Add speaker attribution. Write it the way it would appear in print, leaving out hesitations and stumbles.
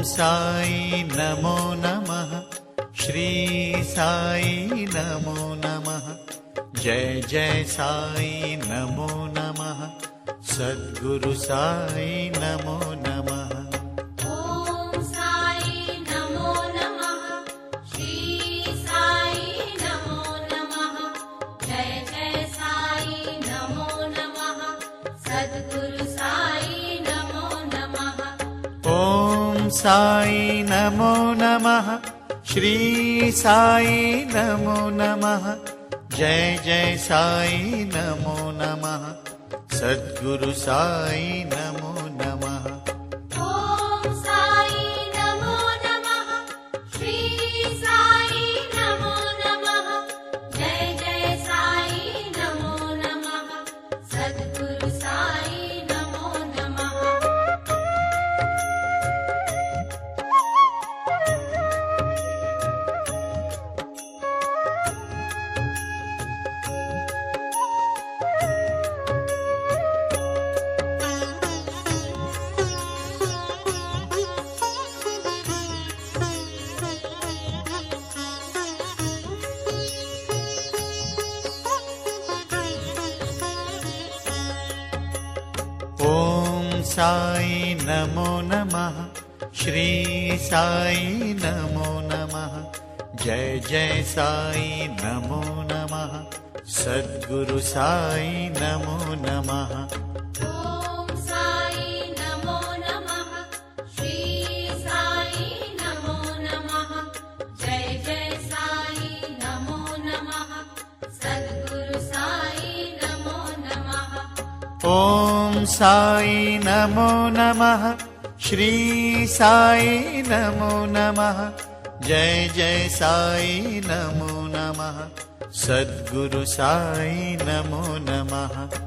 Speaker 1: साई नमो नमः। श्री साई नमो नमः। जय जय साई नमो नमः। सद्गुरु साई नमो नमः। साई नमो नमः। श्री साई नमो नमः। जय जय साई नमो नमः। सद्गुरु साई नमो नमः।
Speaker 2: ओम साई नमो नमः। श्री साई नमो नमः। जय जय साई नमो नमः। सद्गुरु साई नमो नमः।
Speaker 1: ओम साई नमो नमः। श्री साई नमो नमः। जय जय साई नमो नमः। सद्गुरु साई नमो नमः।
Speaker 2: ओम साई नमो नमः। श्री साई नमो नमः। जय जय साई नमो नमः। सद्गुरु साई नमो नमः।
Speaker 1: ओम साई नमो नमः। श्री साई नमो नमः। जय जय साई नमो नमः। सद्गुरु साई नमो नमः।